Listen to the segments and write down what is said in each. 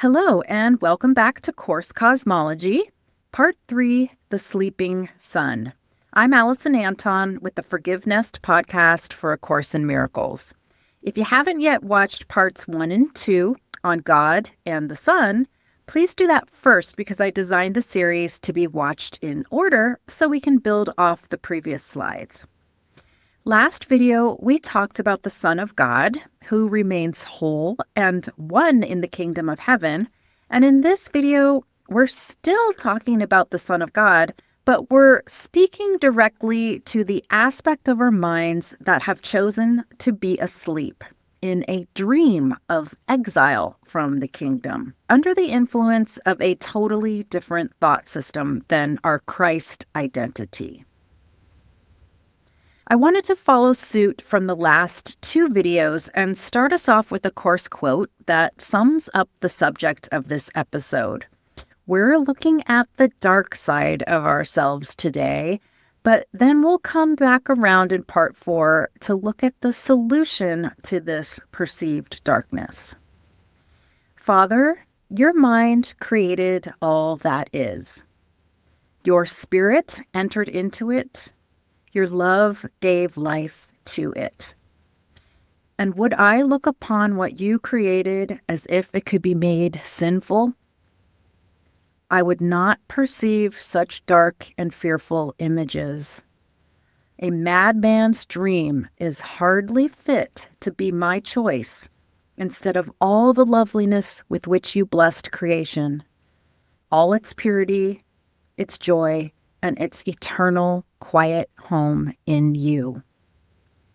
Hello, and welcome back to Course Cosmology, Part 3, The Sleeping Sun. I'm Alison Anton with the ForgiveNest Podcast for A Course in Miracles. If you haven't yet watched Parts 1 and 2 on God and the Sun, please do that first because I designed the series to be watched in order so we can build off the previous slides. Last video, we talked about the Son of God, who remains whole and one in the kingdom of heaven. And in this video, we're still talking about the Son of God, but we're speaking directly to the aspect of our minds that have chosen to be asleep in a dream of exile from the kingdom, under the influence of a totally different thought system than our Christ identity. I wanted to follow suit from the last two videos and start us off with a Course quote that sums up the subject of this episode. We're looking at the dark side of ourselves today, but then we'll come back around in Part 4 to look at the solution to this perceived darkness. Father, your mind created all that is. Your spirit entered into it. Your love gave life to it. And would I look upon what you created as if it could be made sinful? I would not perceive such dark and fearful images. A madman's dream is hardly fit to be my choice instead of all the loveliness with which you blessed creation, all its purity, its joy, and its eternal, quiet home in you.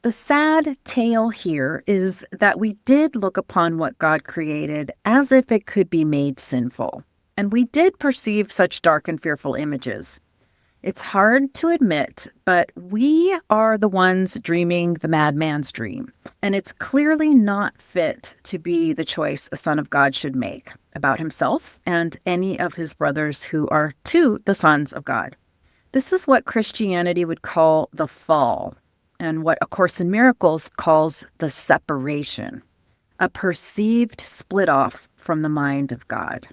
The sad tale here is that we did look upon what God created as if it could be made sinful, and we did perceive such dark and fearful images. It's hard to admit, but we are the ones dreaming the madman's dream, and it's clearly not fit to be the choice a son of God should make about himself and any of his brothers who are to the sons of God. This is what Christianity would call the fall, and what A Course in Miracles calls the separation, a perceived split-off from the mind of God.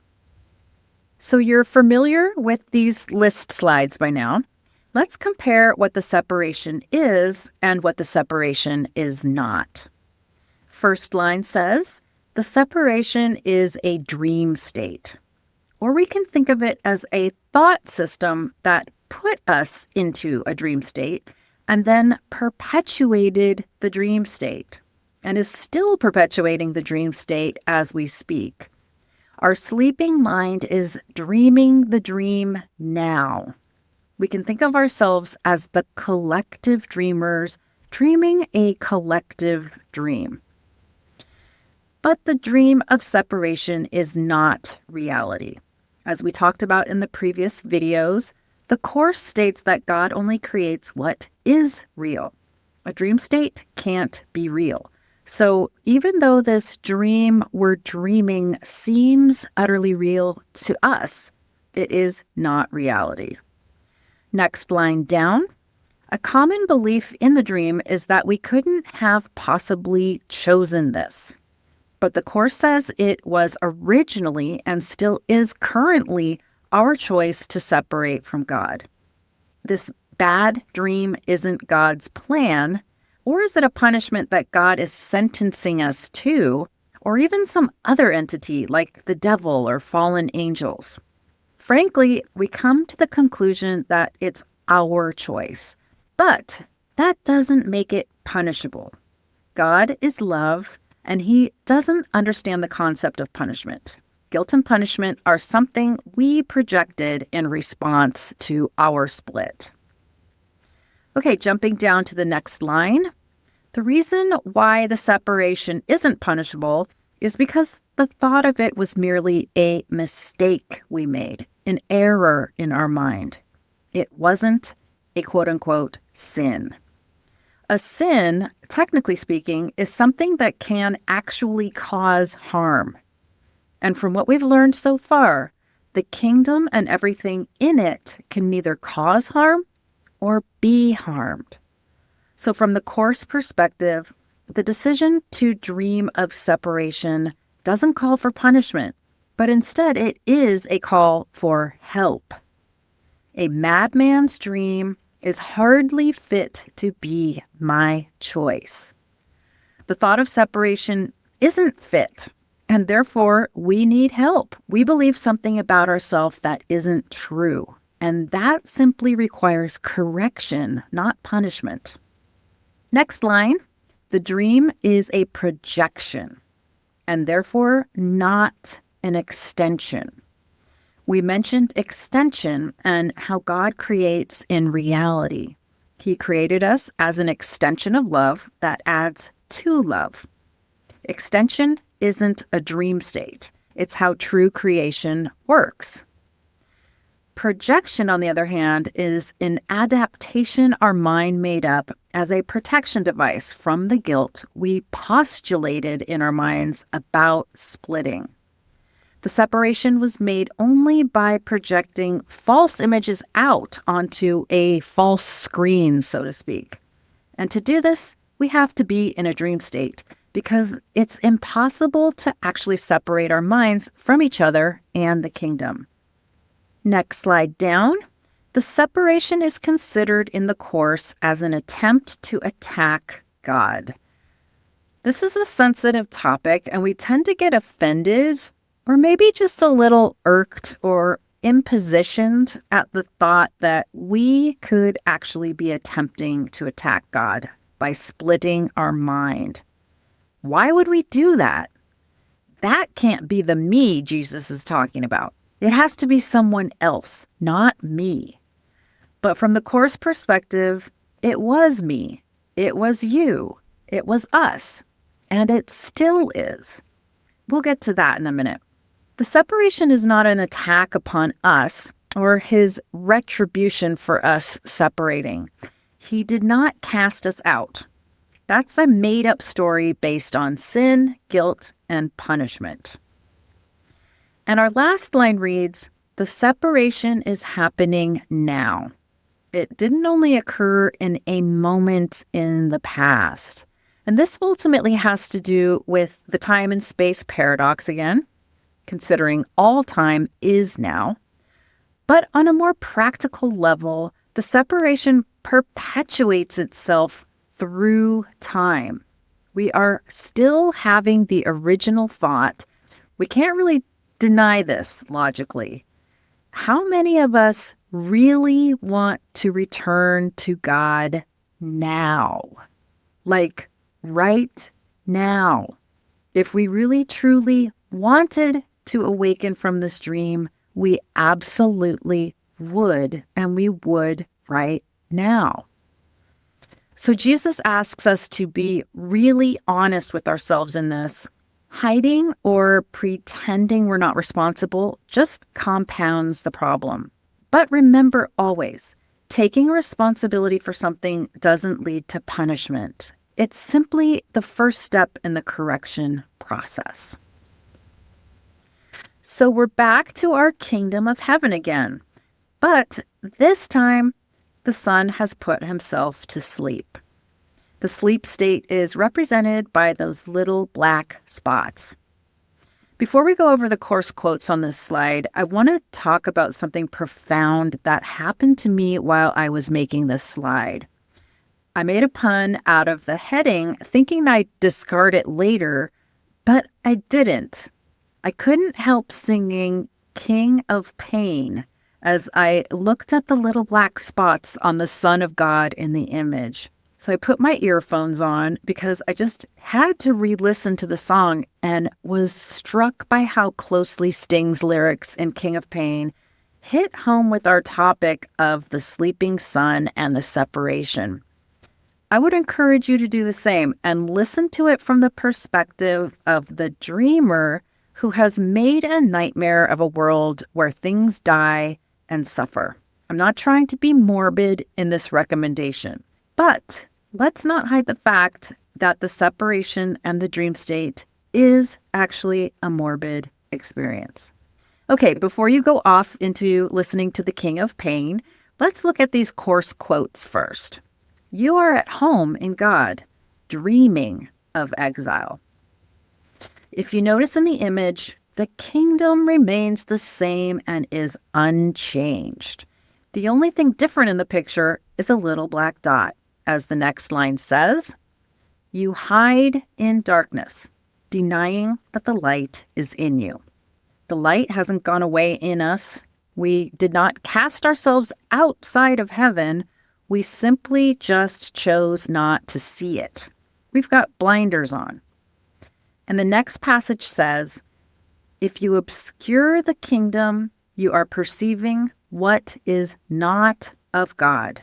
So you're familiar with these list slides by now. Let's compare what the separation is and what the separation is not. First line says, the separation is a dream state, or we can think of it as a thought system that put us into a dream state and then perpetuated the dream state and is still perpetuating the dream state as we speak. Our sleeping mind is dreaming the dream now. We can think of ourselves as the collective dreamers dreaming a collective dream. But the dream of separation is not reality. As we talked about in the previous videos, the Course states that God only creates what is real. A dream state can't be real. So even though this dream we're dreaming seems utterly real to us, it is not reality. Next line down, a common belief in the dream is that we couldn't have possibly chosen this. But the Course says it was originally and still is currently our choice to separate from God. This bad dream isn't God's plan, or is it a punishment that God is sentencing us to, or even some other entity like the devil or fallen angels? Frankly, we come to the conclusion that it's our choice, but that doesn't make it punishable. God is love, and he doesn't understand the concept of punishment. Guilt and punishment are something we projected in response to our split. Okay, jumping down to the next line. The reason why the separation isn't punishable is because the thought of it was merely a mistake we made, an error in our mind. It wasn't a quote-unquote sin. A sin, technically speaking, is something that can actually cause harm. And from what we've learned so far, the kingdom and everything in it can neither cause harm or be harmed. So from the Course perspective, the decision to dream of separation doesn't call for punishment. but instead it is a call for help. A madman's dream is hardly fit to be my choice. The thought of separation isn't fit, and therefore we need help. We believe something about ourselves that isn't true, and that simply requires correction, not punishment. Next line, the dream is a projection, and therefore not an extension. We mentioned extension and how God creates in reality. He created us as an extension of love that adds to love. Extension isn't a dream state. It's how true creation works. Projection, on the other hand, is an adaptation our mind made up as a protection device from the guilt we postulated in our minds about splitting. The separation was made only by projecting false images out onto a false screen, so to speak. And to do this, we have to be in a dream state because it's impossible to actually separate our minds from each other and the kingdom. Next slide down. The separation is considered in the Course as an attempt to attack God. This is a sensitive topic, and we tend to get offended or maybe just a little irked or impositioned at the thought that we could actually be attempting to attack God by splitting our mind. Why would we do that? That can't be the me Jesus is talking about. It has to be someone else, not me. But from the Course perspective, it was me, it was you, it was us, and it still is. We'll get to that in a minute. The separation is not an attack upon us or his retribution for us separating. He did not cast us out. That's a made-up story based on sin, guilt, and punishment. And our last line reads, the separation is happening now. It didn't only occur in a moment in the past. And this ultimately has to do with the time and space paradox again, considering all time is now. But on a more practical level, the separation perpetuates itself through time. We are still having the original thought. We can't really deny this logically. How many of us really want to return to God now? Like right now. If we really truly wanted to awaken from this dream, we absolutely would, and we would right now. So Jesus asks us to be really honest with ourselves in this. Hiding or pretending we're not responsible just compounds the problem. But remember always, taking responsibility for something doesn't lead to punishment. It's simply the first step in the correction process. So we're back to our kingdom of heaven again. But this time, the Son has put himself to sleep. The sleep state is represented by those little black spots. Before we go over the Course quotes on this slide, I want to talk about something profound that happened to me while I was making this slide. I made a pun out of the heading, thinking I'd discard it later, but I didn't. I couldn't help singing King of Pain as I looked at the little black spots on the Son of God in the image. So I put my earphones on because I just had to re-listen to the song and was struck by how closely Sting's lyrics in King of Pain hit home with our topic of the sleeping son and the separation. I would encourage you to do the same and listen to it from the perspective of the dreamer who has made a nightmare of a world where things die and suffer. I'm not trying to be morbid in this recommendation, but let's not hide the fact that the separation and the dream state is actually a morbid experience. Okay, before you go off into listening to the King of Pain, let's look at these Course quotes first. You are at home in God, dreaming of exile. If you notice in the image, The kingdom remains the same and is unchanged. The only thing different in the picture is a little black dot. As the next line says, you hide in darkness, denying that the light is in you. The light hasn't gone away in us. We did not cast ourselves outside of heaven. We simply just chose not to see it. We've got blinders on. And the next passage says, if you obscure the kingdom, you are perceiving what is not of God.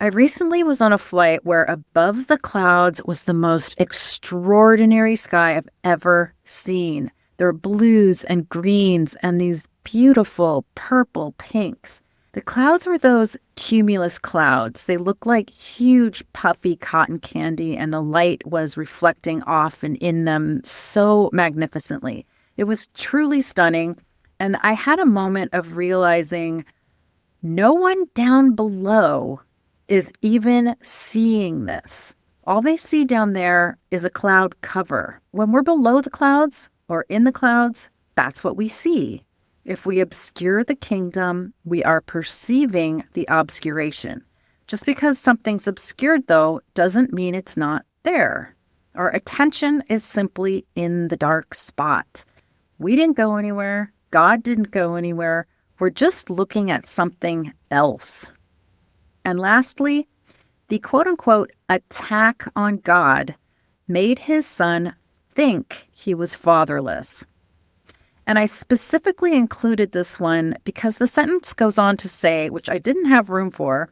I recently was on a flight where above the clouds was the most extraordinary sky I've ever seen. There are blues and greens and these beautiful purple pinks. The clouds were those cumulus clouds. They looked like huge puffy cotton candy, and the light was reflecting off and in them so magnificently. It was truly stunning, and I had a moment of realizing no one down below is even seeing this. All they see down there is a cloud cover. When we're below the clouds or in the clouds, that's what we see. If we obscure the kingdom, we are perceiving the obscuration. Just because something's obscured, though, doesn't mean it's not there. Our attention is simply in the dark spot. We didn't go anywhere. God didn't go anywhere. We're just looking at something else. And lastly, the quote-unquote attack on God made his son think he was fatherless. And I specifically included this one because the sentence goes on to say, which I didn't have room for,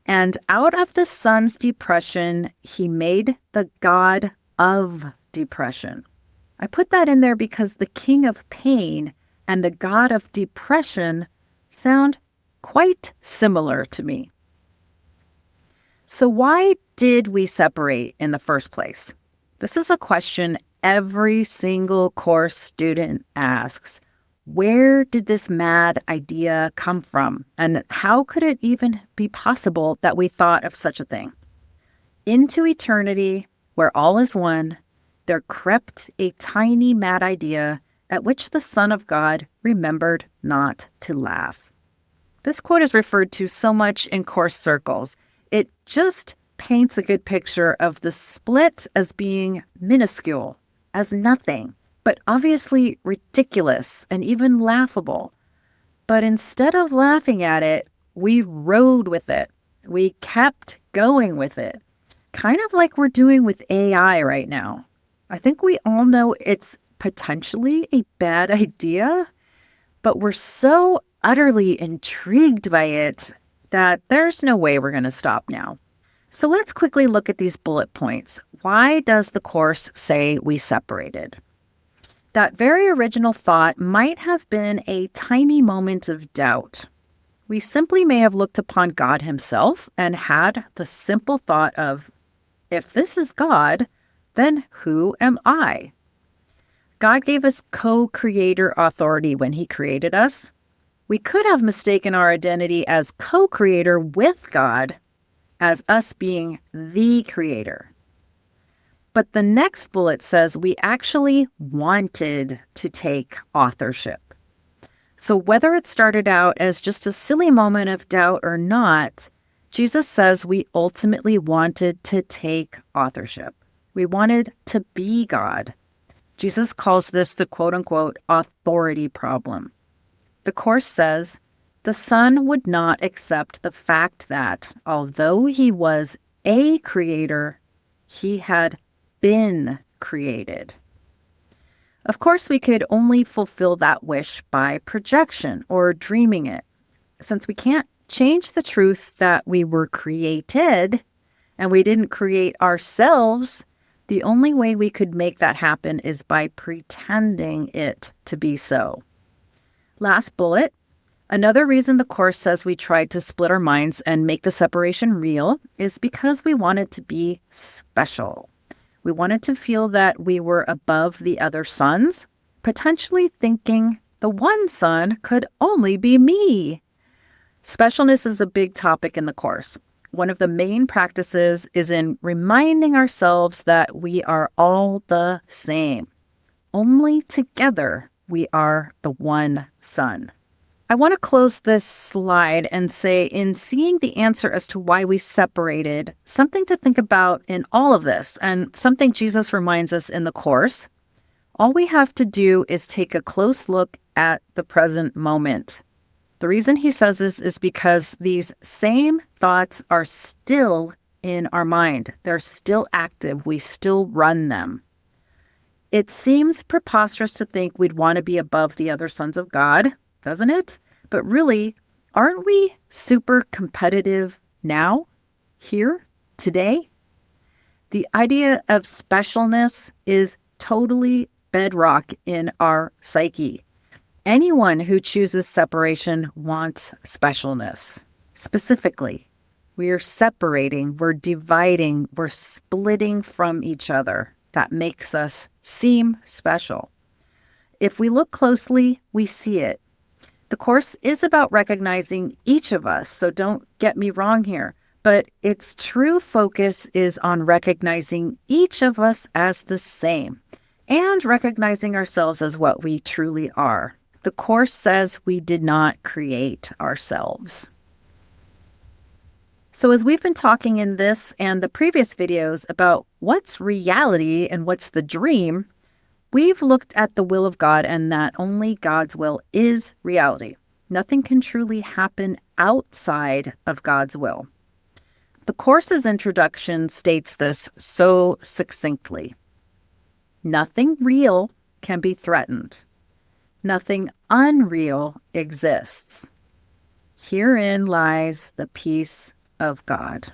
and out of the son's depression, he made the God of depression. I put that in there because the king of pain and the God of depression sound quite similar to me. So why did we separate in the first place? This is a question every single course student asks. Where did this mad idea come from? And how could it even be possible that we thought of such a thing? Into eternity, where all is one, there crept a tiny mad idea at which the Son of God remembered not to laugh. This quote is referred to so much in course circles. It just paints a good picture of the split as being minuscule, as nothing, but obviously ridiculous and even laughable. But instead of laughing at it, we rode with it. We kept going with it. Kind of like we're doing with AI right now. I think we all know it's potentially a bad idea, but we're so utterly intrigued by it that there's no way we're going to stop now. So let's quickly look at these bullet points. Why does the course say we separated? That very original thought might have been a tiny moment of doubt. We simply may have looked upon God himself and had the simple thought of, if this is God, then who am I? God gave us co-creator authority when he created us. We could have mistaken our identity as co-creator with God as us being the creator. But the next bullet says we actually wanted to take authorship. So whether it started out as just a silly moment of doubt or not, Jesus says we ultimately wanted to take authorship. We wanted to be God. Jesus calls this the quote-unquote authority problem. The Course says the Son would not accept the fact that, although he was a creator, he had been created. Of course, we could only fulfill that wish by projection or dreaming it. Since we can't change the truth that we were created and we didn't create ourselves, the only way we could make that happen is by pretending it to be so. Last bullet. Another reason the Course says we tried to split our minds and make the separation real is because we wanted to be special. We wanted to feel that we were above the other sons, potentially thinking the one son could only be me. Specialness is a big topic in the Course. One of the main practices is in reminding ourselves that we are all the same. only together we are the one Son. I want to close this slide and say, in seeing the answer as to why we separated, something to think about in all of this, and something Jesus reminds us in the Course, all we have to do is take a close look at the present moment. The reason he says this is because these same thoughts are still in our mind. They're still active. We still run them. It seems preposterous to think we'd want to be above the other sons of God, doesn't it? But really, aren't we super competitive now, here, today? The idea of specialness is totally bedrock in our psyche. Anyone who chooses separation wants specialness. Specifically, we are separating, we're dividing, we're splitting from each other. That makes us seem special. If we look closely, we see it. The Course is about recognizing each of us, so don't get me wrong here, but its true focus is on recognizing each of us as the same and recognizing ourselves as what we truly are. The Course says we did not create ourselves. So as we've been talking in this and the previous videos about what's reality and what's the dream, we've looked at the will of God and that only God's will is reality. Nothing can truly happen outside of God's will. The Course's introduction states this so succinctly. Nothing real can be threatened. Nothing unreal exists. Herein lies the peace of God.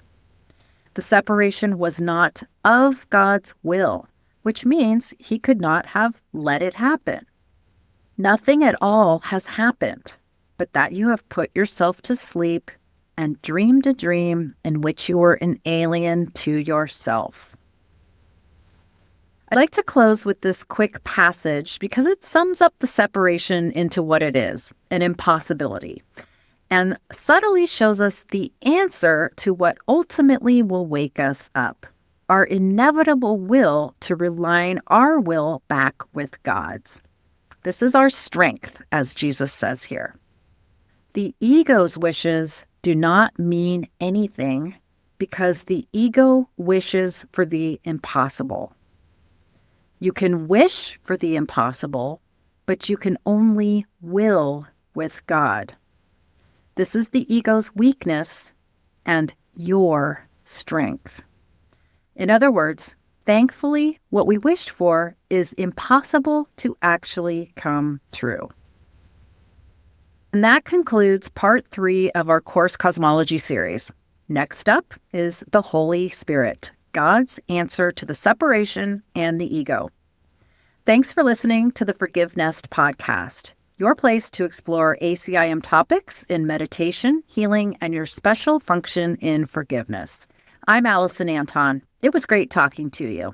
The separation was not of God's will, which means he could not have let it happen. Nothing at all has happened, but that you have put yourself to sleep and dreamed a dream in which you were an alien to yourself. I'd like to close with this quick passage because it sums up the separation into what it is, an impossibility, and subtly shows us the answer to what ultimately will wake us up, our inevitable will to realign our will back with God's. This is our strength, as Jesus says here. The ego's wishes do not mean anything because the ego wishes for the impossible. You can wish for the impossible, but you can only will with God. This is the ego's weakness and your strength. In other words, thankfully, what we wished for is impossible to actually come true. And that concludes part 3 of our Course Cosmology series. Next up is the Holy Spirit, God's answer to the separation and the ego. Thanks for listening to the ForgiveNest Podcast, your place to explore ACIM topics in meditation, healing, and your special function in forgiveness. I'm Alison Anton. It was great talking to you.